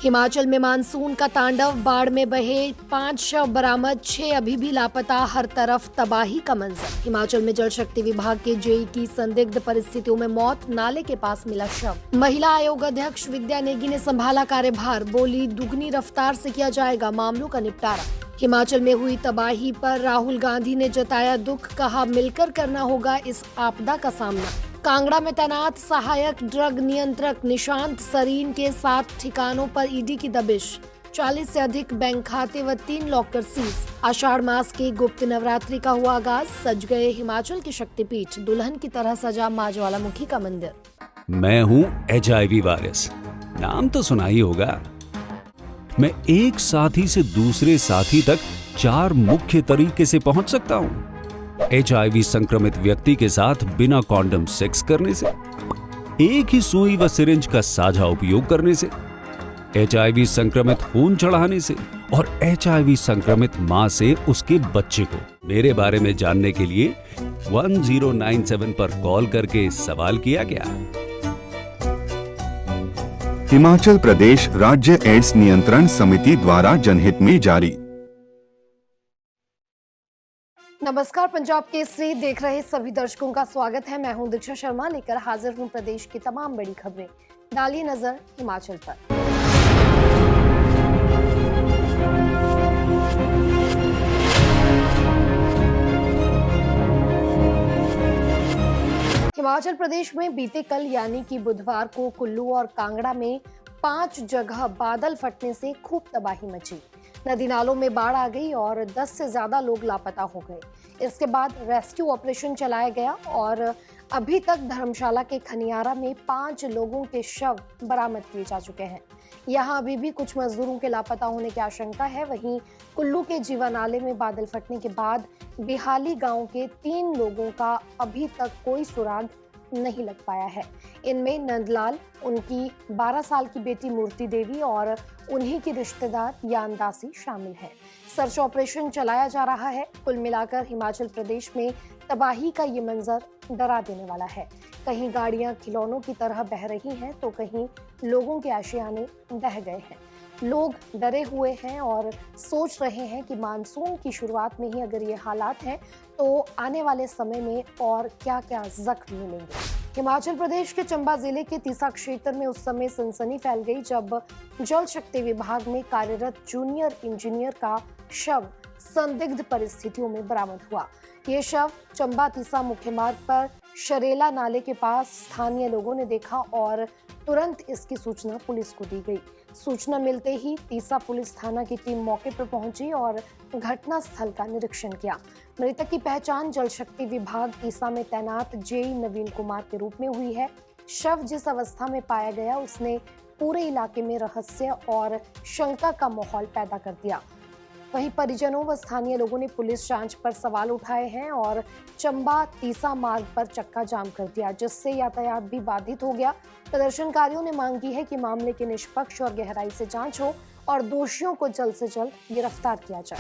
हिमाचल में मानसून का तांडव, बाढ़ में बहे 5 शव बरामद, 6 अभी भी लापता, हर तरफ तबाही का मंजर। हिमाचल में जल शक्ति विभाग के जेई की संदिग्ध परिस्थितियों में मौत, नाले के पास मिला शव। महिला आयोग अध्यक्ष विद्या नेगी ने संभाला कार्यभार, बोली दुगनी रफ्तार से किया जाएगा मामलों का निपटारा। हिमाचल में हुई तबाही पर राहुल गांधी ने जताया दुख, कहा मिलकर करना होगा इस आपदा का सामना। कांगड़ा में तैनात सहायक ड्रग नियंत्रक निशांत सरीन के 7 ठिकानों पर ईडी की दबिश, 40 से अधिक बैंक खाते व 3 लॉकर सीज। आषाढ़ मास के गुप्त नवरात्रि का हुआ आगाज, सज गए हिमाचल के शक्तिपीठ, दुल्हन की तरह सजा मां ज्वालामुखी का मंदिर। मैं हूँ HIV वायरस, नाम तो सुना ही होगा। मैं एक साथी से दूसरे साथी तक 4 मुख्य तरीके से पहुंच सकता हूँ। HIV संक्रमित व्यक्ति के साथ बिना कॉन्डम सेक्स करने से, एक ही सुई व सिरिंज का साझा उपयोग करने से, HIV संक्रमित खून चढ़ाने से और HIV संक्रमित मां से उसके बच्चे को। मेरे बारे में जानने के लिए 1097 पर कॉल करके सवाल किया गया। हिमाचल प्रदेश राज्य एड्स नियंत्रण समिति द्वारा जनहित में जारी। नमस्कार, पंजाब केसरी देख रहे सभी दर्शकों का स्वागत है। मैं हूं दीक्षा शर्मा, लेकर हाजिर हूं प्रदेश की तमाम बड़ी खबरें। डालिए नजर हिमाचल पर। हिमाचल प्रदेश में बीते कल यानी कि बुधवार को कुल्लू और कांगड़ा में 5 जगह बादल फटने से खूब तबाही मची। नदी नालों में बाढ़ आ गई और 10 से ज्यादा लोग लापता हो गए। इसके बाद रेस्क्यू ऑपरेशन चलाया गया और अभी तक धर्मशाला के खनियारा में 5 लोगों के शव बरामद किए जा चुके हैं। यहाँ अभी भी कुछ मजदूरों के लापता होने की आशंका है। वहीं कुल्लू के जीवा नाले में बादल फटने के बाद बिहाली गांव के 3 लोगों का अभी तक कोई सुराग नहीं लग पाया है। इनमें नंदलाल, उनकी 12 साल की बेटी मूर्ति देवी और उन्हीं की रिश्तेदार यान दासी शामिल है। सर्च ऑपरेशन चलाया जा रहा है। कुल मिलाकर हिमाचल प्रदेश में तबाही का ये मंजर डरा देने वाला है। कहीं गाड़ियां खिलौनों की तरह बह रही हैं तो कहीं लोगों के आशियाने बह गए हैं। लोग डरे हुए हैं और सोच रहे हैं कि मानसून की शुरुआत में ही अगर ये हालात हैं तो आने वाले समय में और क्या क्या जख्म मिलेंगे। हिमाचल प्रदेश के चंबा जिले के तीसा क्षेत्र में उस समय सनसनी फैल गई जब जल शक्ति विभाग में कार्यरत जूनियर इंजीनियर का शव संदिग्ध परिस्थितियों में बरामद हुआ। ये शव चंबा तीसा मुख्य मार्ग पर शरेला नाले के पास स्थानीय लोगों ने देखा और तुरंत इसकी सूचना पुलिस को दी गई। सूचना मिलते ही तीसा पुलिस थाना की टीम मौके पर पहुंची और घटना स्थल का निरीक्षण किया। मृतक की पहचान जल शक्ति विभाग तीसा में तैनात जेई नवीन कुमार के रूप में हुई है। शव जिस अवस्था में पाया गया उसने पूरे इलाके में रहस्य और शंका का माहौल पैदा कर दिया। वहीं परिजनों व स्थानीय लोगों ने पुलिस जांच पर सवाल उठाए हैं और चंबा तीसा मार्ग पर चक्का जाम कर दिया, जिससे यातायात भी बाधित हो गया। प्रदर्शनकारियों ने मांग की है कि मामले की निष्पक्ष और गहराई से जांच हो और दोषियों को जल्द से जल्द गिरफ्तार किया जाए।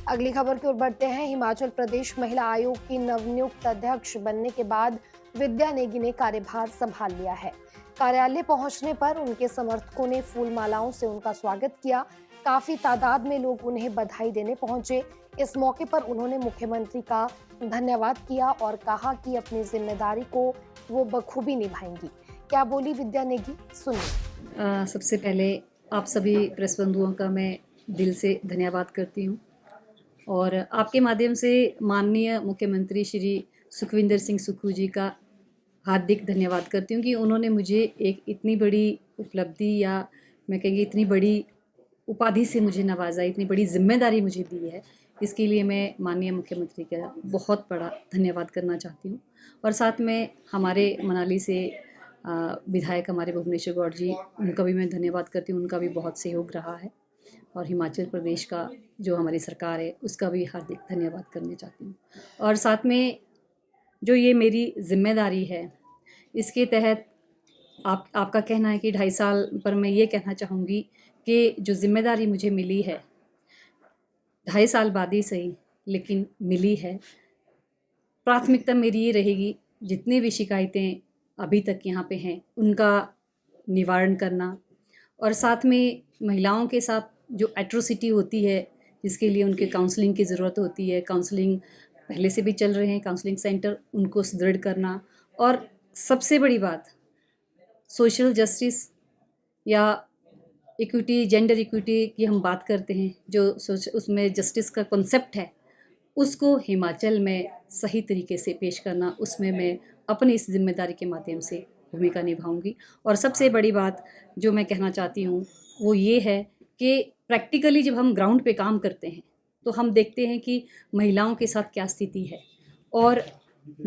अगली खबर की ओर बढ़ते हैं। हिमाचल प्रदेश महिला आयोग की नवनियुक्त अध्यक्ष बनने के बाद विद्या नेगी ने कार्यभार संभाल लिया है। कार्यालय पहुंचने पर उनके समर्थकों ने फूल मालाओं से उनका स्वागत किया। काफी तादाद में लोग उन्हें बधाई देने पहुंचे। इस मौके पर उन्होंने मुख्यमंत्री का धन्यवाद किया और कहा कि अपनी जिम्मेदारी को वो बखूबी निभाएंगी। क्या बोली विद्या नेगी, सुनिए। सबसे पहले आप सभी प्रेस बंधुओं का मैं दिल से धन्यवाद करती हूँ और आपके माध्यम से माननीय मुख्यमंत्री श्री सुखविंदर सिंह सुक्खू जी का हार्दिक धन्यवाद करती हूँ कि उन्होंने मुझे एक इतनी बड़ी उपलब्धि या मैं कहेंगी इतनी बड़ी उपाधि से मुझे नवाजा, इतनी बड़ी जिम्मेदारी मुझे दी है। इसके लिए मैं माननीय मुख्यमंत्री का बहुत बड़ा धन्यवाद करना चाहती हूँ। और साथ में हमारे मनाली से विधायक हमारे भुवनेश्वर गौड़ जी, उनका भी मैं धन्यवाद करती हूँ। उनका भी बहुत सहयोग रहा है और हिमाचल प्रदेश का जो हमारी सरकार है उसका भी हार्दिक धन्यवाद करना चाहती हूँ। और साथ में जो ये मेरी जिम्मेदारी है, इसके तहत आपका कहना है कि 2.5 साल पर मैं ये कहना चाहूँगी कि जो जिम्मेदारी मुझे मिली है, 2.5 साल बाद ही सही लेकिन मिली है, प्राथमिकता मेरी ये रहेगी जितनी भी शिकायतें अभी तक यहाँ पे हैं उनका निवारण करना, और साथ में महिलाओं के साथ जो एट्रोसिटी होती है जिसके लिए उनके काउंसलिंग की ज़रूरत होती है, काउंसलिंग पहले से भी चल रहे हैं काउंसलिंग सेंटर, उनको सुदृढ़ करना, और सबसे बड़ी बात सोशल जस्टिस या इक्विटी, जेंडर इक्विटी की हम बात करते हैं, जो उसमें जस्टिस का कॉन्सेप्ट है उसको हिमाचल में सही तरीके से पेश करना, उसमें मैं अपनी इस जिम्मेदारी के माध्यम से भूमिका निभाऊंगी। और सबसे बड़ी बात जो मैं कहना चाहती हूँ वो ये है कि प्रैक्टिकली जब हम ग्राउंड पे काम करते हैं तो हम देखते हैं कि महिलाओं के साथ क्या स्थिति है, और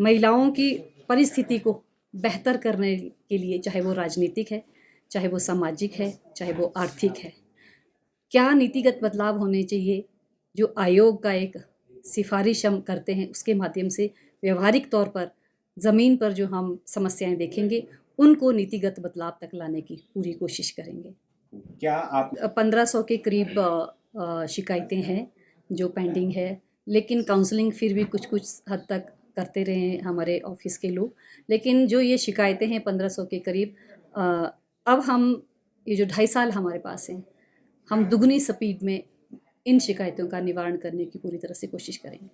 महिलाओं की परिस्थिति को बेहतर करने के लिए, चाहे वो राजनीतिक है, चाहे वो सामाजिक है, चाहे वो आर्थिक है, क्या नीतिगत बदलाव होने चाहिए, जो आयोग का एक सिफारिश हम करते हैं उसके माध्यम से व्यवहारिक तौर पर ज़मीन पर जो हम समस्याएं देखेंगे उनको नीतिगत बदलाव तक लाने की पूरी कोशिश करेंगे। क्या आप 1500 के करीब शिकायतें हैं जो पेंडिंग है, लेकिन काउंसलिंग फिर भी कुछ हद तक करते रहे हैं हमारे ऑफिस के लोग, लेकिन जो ये शिकायतें हैं 1500 के करीब, अब हम ये जो 2.5 साल हमारे पास हैं, हम दुगनी स्पीड में इन शिकायतों का निवारण करने की पूरी तरह से कोशिश करेंगे।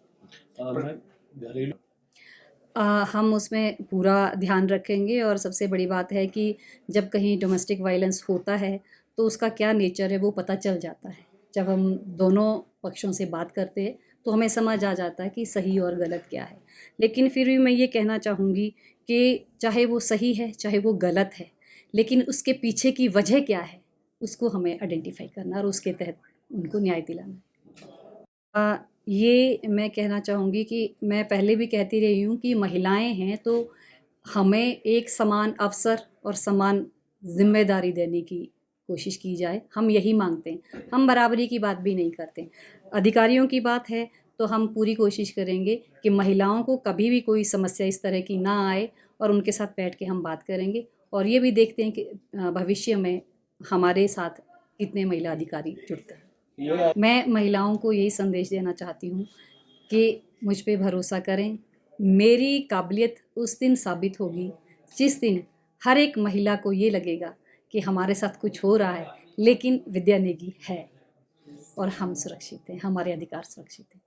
हम उसमें पूरा ध्यान रखेंगे, और सबसे बड़ी बात है कि जब कहीं डोमेस्टिक वायलेंस होता है तो उसका क्या नेचर है वो पता चल जाता है। जब हम दोनों पक्षों से बात करते हैं तो हमें समझ आ जाता है कि सही और गलत क्या है, लेकिन फिर भी मैं ये कहना चाहूँगी कि चाहे वो सही है चाहे वो गलत है, लेकिन उसके पीछे की वजह क्या है उसको हमें आइडेंटिफाई करना और उसके तहत उनको न्याय दिलाना। ये मैं कहना चाहूँगी कि मैं पहले भी कहती रही हूँ कि महिलाएं हैं तो हमें एक समान अवसर और समान जिम्मेदारी देने की कोशिश की जाए, हम यही मांगते हैं। हम बराबरी की बात भी नहीं करते। अधिकारियों की बात है तो हम पूरी कोशिश करेंगे कि महिलाओं को कभी भी कोई समस्या इस तरह की ना आए, और उनके साथ बैठ के हम बात करेंगे, और ये भी देखते हैं कि भविष्य में हमारे साथ कितने महिला अधिकारी जुड़ते हैं। मैं महिलाओं को यही संदेश देना चाहती हूँ कि मुझ पे भरोसा करें। मेरी काबिलियत उस दिन साबित होगी जिस दिन हर एक महिला को ये लगेगा कि हमारे साथ कुछ हो रहा है, लेकिन विद्या नेगी है और हम सुरक्षित हैं, हमारे अधिकार सुरक्षित हैं।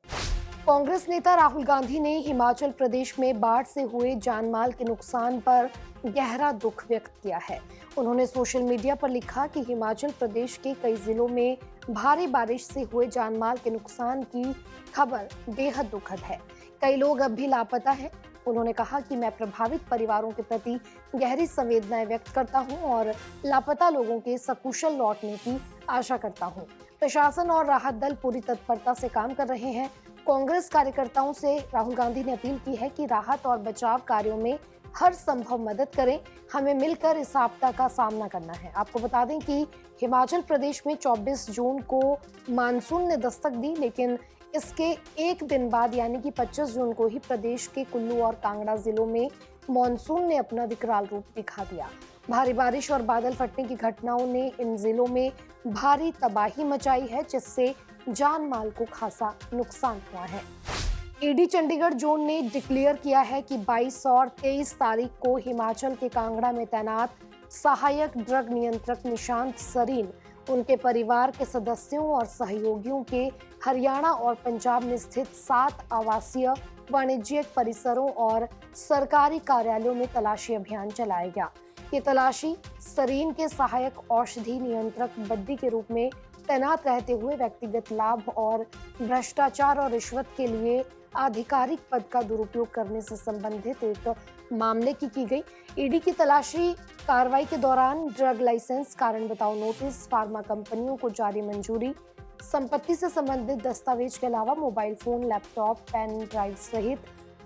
कांग्रेस नेता राहुल गांधी ने हिमाचल प्रदेश में बाढ़ से हुए जानमाल के नुकसान पर गहरा दुख व्यक्त किया है। उन्होंने सोशल मीडिया पर लिखा कि हिमाचल प्रदेश के कई जिलों में भारी बारिश से हुए जानमाल के नुकसान की खबर बेहद दुखद है। कई लोग अब भी लापता हैं। उन्होंने कहा कि मैं प्रभावित परिवारों के प्रति गहरी संवेदनाएं व्यक्त करता हूं और लापता लोगों के सकुशल लौटने की आशा करता हूं। प्रशासन और राहत दल पूरी तत्परता से काम कर रहे हैं। कांग्रेस कार्यकर्ताओं से राहुल गांधी ने अपील की है कि राहत और बचाव कार्यों में हर संभव मदद करें। हमें मिलकर इस आपदा का सामना करना है। आपको बता दें कि हिमाचल प्रदेश में 24 जून को मानसून ने दस्तक दी, लेकिन इसके एक दिन बाद यानी कि 25 जून को ही प्रदेश के कुल्लू और कांगड़ा जिलों में मॉनसून ने अपना विकराल रूप दिखा दिया। भारी बारिश और बादल फटने की घटनाओं ने इन जिलों में भारी तबाही मचाई है, जिससे जान माल को खासा नुकसान हुआ है। ईडी चंडीगढ़ जोन ने डिक्लेयर किया है कि 22 और 23 तारीख को हिमाचल के कांगड़ा में तैनात सहायक ड्रग नियंत्रक निशांत सरीन, उनके परिवार के सदस्यों और सहयोगियों के हरियाणा और पंजाब में स्थित 7 आवासीय वाणिज्यिक परिसरों और सरकारी कार्यालयों में तलाशी अभियान चलाया गया। ये तलाशी सरीन के सहायक औषधि नियंत्रक बद्दी के रूप में तैनात रहते हुए व्यक्तिगत लाभ और भ्रष्टाचार और रिश्वत के लिए आधिकारिक पद का दुरुपयोग करने से संबंधित एक मामले की गई। ईडी की तलाशी कार्रवाई के दौरान ड्रग लाइसेंस, कारण बताओ नोटिस, फार्मा कंपनियों को जारी मंजूरी, संपत्ति से संबंधित दस्तावेज के अलावा mobile phone, laptop, pen drive सहित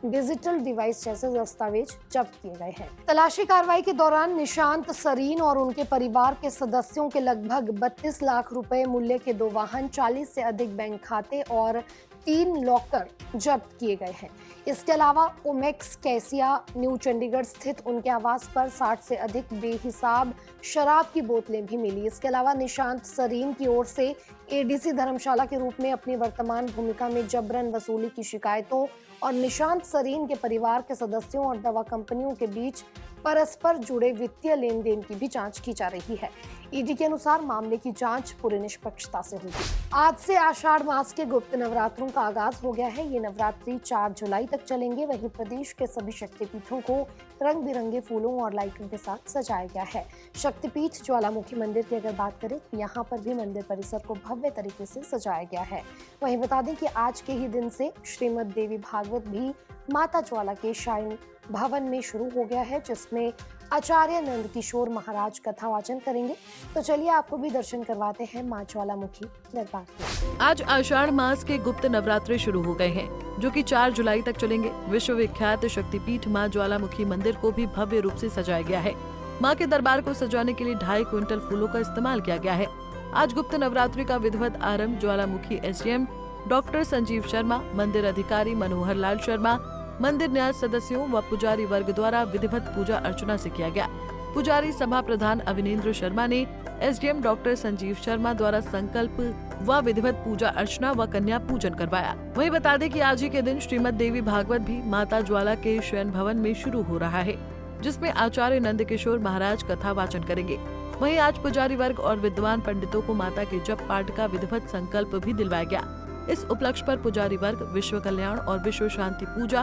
डिजिटल डिवाइस जैसे दस्तावेज जब्त किए गए हैं। तलाशी कार्रवाई के दौरान निशांत सरीन और उनके परिवार के सदस्यों के लगभग 32 लाख रुपए मूल्य के 2 वाहन, 40 से अधिक बैंक खाते और 3 लॉकर जब्त किए गए हैं। इसके अलावा ओमेक्स कैसिया न्यू चंडीगढ़ स्थित उनके आवास पर 60 से अधिक बेहिसाब शराब की बोतलें भी मिली। इसके अलावा निशांत सरीन की ओर से एडीसी धर्मशाला के रूप में अपनी वर्तमान भूमिका में जबरन वसूली की शिकायतों और निशांत सरीन के परिवार के सदस्यों और दवा कंपनियों के बीच परस्पर जुड़े वित्तीय लेन देन की भी जांच की जा रही है। ईडी के अनुसार मामले की जांच पूरी निष्पक्षता से होगी। आज से आषाढ़ मास के गुप्त नवरात्रों का आगाज हो गया है। ये नवरात्रि 4 जुलाई तक चलेंगे। वहीं प्रदेश के सभी शक्तिपीठों को रंग बिरंगे फूलों और लाइटों के साथ सजाया गया है। शक्तिपीठ ज्वालामुखी मंदिर की अगर बात करें तो यहाँ पर भी मंदिर परिसर को भव्य तरीके से सजाया गया है। वहीं बता दें कि आज के ही दिन से श्रीमद देवी भागवत भी माता ज्वाला के शाइन भवन में शुरू हो गया है, जिसमें आचार्य नंद किशोर महाराज कथा वाचन करेंगे। तो चलिए आपको भी दर्शन करवाते हैं मां ज्वालामुखी दरबार के। आज आषाढ़ मास के गुप्त नवरात्रे शुरू हो गए हैं, जो कि 4 जुलाई तक चलेंगे। विश्व विख्यात शक्तिपीठ मां ज्वालामुखी मंदिर को भी भव्य रूप से सजाया गया है। मां के दरबार को सजाने के लिए 2.5 क्विंटल फूलों का इस्तेमाल किया गया है। आज गुप्त नवरात्रि का विधिवत आरंभ ज्वालामुखी एसडीएम डॉक्टर संजीव शर्मा, मंदिर अधिकारी मनोहर लाल शर्मा, मंदिर न्यास सदस्यों व पुजारी वर्ग द्वारा विधिवत पूजा अर्चना से किया गया। पुजारी सभा प्रधान अविनेंद्र शर्मा ने एसडीएम डॉक्टर संजीव शर्मा द्वारा संकल्प व विधिवत पूजा अर्चना व कन्या पूजन करवाया। वहीं बता दें कि आज ही के दिन श्रीमद देवी भागवत भी माता ज्वाला के शयन भवन में शुरू हो रहा है, जिसमें आचार्य नंद किशोर महाराज कथा वाचन करेंगे। वहीं आज पुजारी वर्ग और विद्वान पंडितों को माता के जप पाठ का विधिवत संकल्प भी दिलवाया गया। इस उपलक्ष्य पर पुजारी वर्ग विश्व कल्याण और विश्व शांति पूजा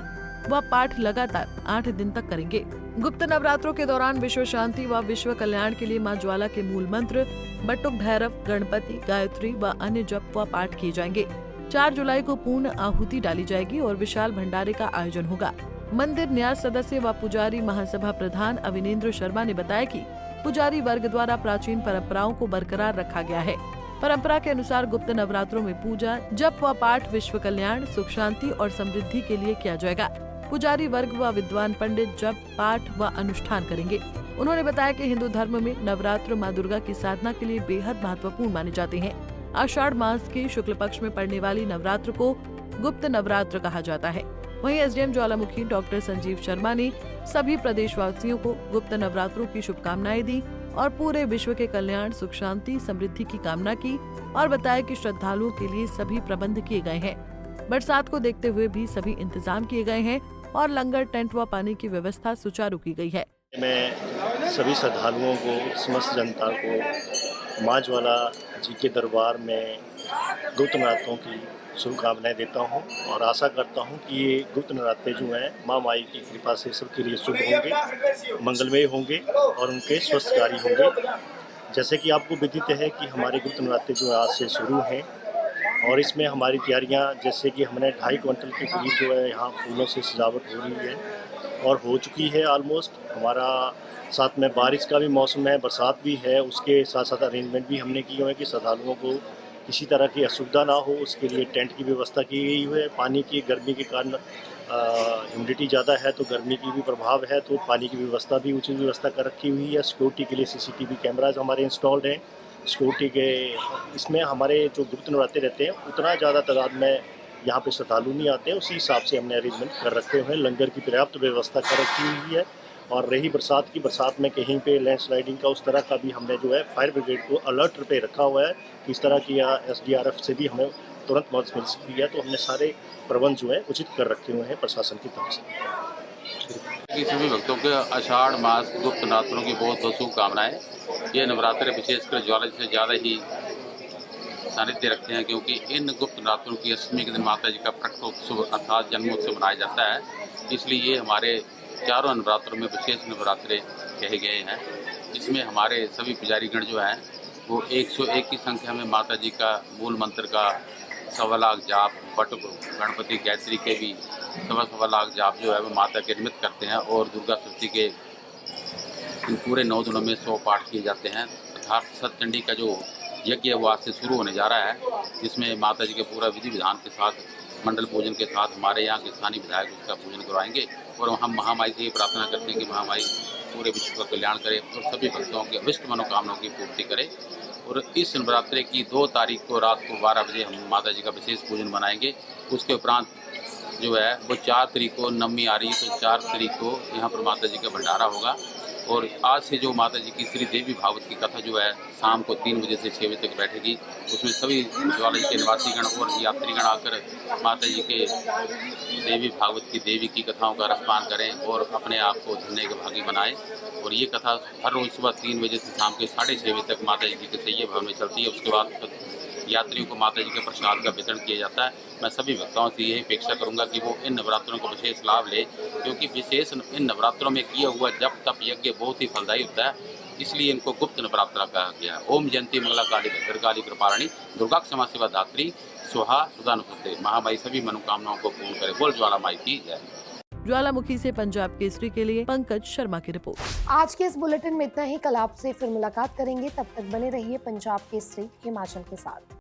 व पाठ लगातार 8 दिन तक करेंगे। गुप्त नवरात्रों के दौरान विश्व शांति व विश्व कल्याण के लिए मां ज्वाला के मूल मंत्र बटुक भैरव, गणपति, गायत्री व अन्य जप व पाठ किए जाएंगे। 4 जुलाई को पूर्ण आहुति डाली जाएगी और विशाल भंडारे का आयोजन होगा। मंदिर न्यास सदस्य व पुजारी महासभा प्रधान अविनेंद्र शर्मा ने बताया कि पुजारी वर्ग द्वारा प्राचीन परंपराओं को बरकरार रखा गया है। परंपरा के अनुसार गुप्त नवरात्रों में पूजा, जप व पाठ विश्व कल्याण, सुख शांति और समृद्धि के लिए किया जाएगा। पुजारी वर्ग व विद्वान पंडित जप, पाठ व अनुष्ठान करेंगे। उन्होंने बताया कि हिंदू धर्म में नवरात्र मां दुर्गा की साधना के लिए बेहद महत्वपूर्ण माने जाते हैं। आषाढ़ मास के शुक्ल पक्ष में पड़ने वाली नवरात्र को गुप्त नवरात्र कहा जाता है। वहीं एसडीएम ज्वालामुखी डॉक्टर संजीव शर्मा ने सभी प्रदेशवासियों को गुप्त नवरात्रों की शुभकामनाएं दी और पूरे विश्व के कल्याण, सुख शांति, समृद्धि की कामना की और बताया कि श्रद्धालुओं के लिए सभी प्रबंध किए गए हैं। बरसात को देखते हुए भी सभी इंतजाम किए गए हैं और लंगर, टेंट व पानी की व्यवस्था सुचारू की गई है। मैं सभी श्रद्धालुओं को, समस्त जनता को मां ज्वाला जी के दरबार में गुप्त नवरात्रों की शुभकामनाएं देता हूं और आशा करता हूं कि ये गुप्त नवरात्रे जो हैं मां माई की कृपा से सबके लिए शुभ होंगे, मंगलमय होंगे और उनके स्वस्थकारी होंगे। जैसे कि आपको विदित है कि हमारे गुप्त नवरात्रे जो आज से शुरू हैं और इसमें हमारी तैयारियां, जैसे कि हमने 2.5 क्विंटल के करीब जो है यहाँ फूलों से सजावट हो रही है और हो चुकी है ऑलमोस्ट। हमारा साथ में बारिश का भी मौसम है, बरसात भी है, उसके साथ साथ अरेंजमेंट भी हमने किए हुए हैं कि श्रद्धालुओं को किसी तरह की असुविधा ना हो, उसके लिए टेंट की व्यवस्था की गई है। पानी की, गर्मी के कारण ह्यूमिडिटी ज़्यादा है तो गर्मी की भी प्रभाव है, तो पानी की व्यवस्था भी उचित व्यवस्था कर रखी हुई है। सिक्योरिटी के लिए सीसीटीवी कैमराज हमारे इंस्टॉल्ड हैं। सिक्योरिटी के इसमें हमारे जो गुप्त नवरात्रे रहते हैं उतना ज़्यादा तादाद में यहाँ पे श्रद्धालु नहीं आते हैं, उसी हिसाब से हमने अरेंजमेंट कर रखे हुए हैं। लंगर की पर्याप्त व्यवस्था कर रखी हुई है और रही बरसात में कहीं पे लैंडस्लाइडिंग का उस तरह का भी हमने जो है फायर ब्रिगेड को अलर्ट पे रखा हुआ है कि इस तरह की SDRF से भी हमें तुरंत मदद मिल सकती है। तो हमने सारे प्रबंध जो है उचित कर रखे हुए हैं प्रशासन की तरफ से। सभी भक्तों के आषाढ़ मास गुप्त नवरात्रों की बहुत बहुत शुभकामनाएं। ये नवरात्रे विशेषकर ज्वाला से ज़्यादा ही सानिध्य रखते हैं, क्योंकि इन गुप्त नवरात्रों की अष्टमी के दिन माता जी का प्रकटोत्सव अर्थात जन्मोत्सव मनाया जाता है। इसलिए ये हमारे चारों नवरात्रों में विशेष नवरात्रे कहे गए हैं। इसमें हमारे सभी पुजारीगण जो हैं वो 101 की संख्या में माता जी का मूल मंत्र का 1.25 लाख जाप, बटुक, गणपति, गायत्री के भी 1.25 लाख जाप जो है वो माता के निमित्त करते हैं और दुर्गा सप्तमी के इन पूरे 9 दिनों में 100 पाठ किए जाते हैं। अर्थात सतचंडी का जो यज्ञ है वो आज से शुरू होने जा रहा है, जिसमें माता जी के पूरा विधि विधान के साथ मंडल पूजन के साथ हमारे यहाँ के स्थानीय विधायक उसका पूजन करवाएंगे और हम महामाई से ये प्रार्थना करते हैं कि महामाई पूरे विश्व का कल्याण करे और सभी भक्तों के अभिष्ट मनोकामनाओं की पूर्ति करे और इस नवरात्रे की 2 तारीख को रात को 12 बजे हम माता जी का विशेष पूजन बनाएंगे। उसके उपरांत जो है वो 4 तारीख को नवमी आ रही है, तो 4 तारीख को यहाँ पर माता जी का भंडारा होगा। और आज से जो माता जी की श्री देवी भागवत की कथा जो है शाम को 3 बजे से 6 बजे तक बैठेगी। उसमें सभी ज्वाला जी के निवासीगण और यात्रीगण आकर माता जी के देवी भागवत की देवी की कथाओं का रसपान करें और अपने आप को धन्य के भागी बनाएं। और ये कथा हर रोज़ सुबह 3 बजे से शाम के 6:30 बजे तक माता जी के सैये भवन में चलती है। उसके बाद यात्रियों को माता जी के प्रसाद का वितरण किया जाता है। मैं सभी भक्तों से यही अपेक्षा करूंगा कि वो इन नवरात्रों को विशेष लाभ ले, क्योंकि विशेष इन नवरात्रों में किया हुआ जप तप यज्ञ बहुत ही फलदायी होता है, इसलिए इनको गुप्त नवरात्रा कहा गया है। ओम जयंती मंगला काली भद्रकाली कृपारानी दुर्गा क्षमा सेवा दात्री स्वाहा सुदानुपते महामाई सभी मनोकामनाओं को पूर्ण करे। बोल ज्वाला माई की जय। ज्वालामुखी से पंजाब केसरी के लिए पंकज शर्मा की रिपोर्ट। आज के इस बुलेटिन में इतना ही। कल आपसे फिर मुलाकात करेंगे, तब तक बने रहिए पंजाब केसरी हिमाचल के साथ।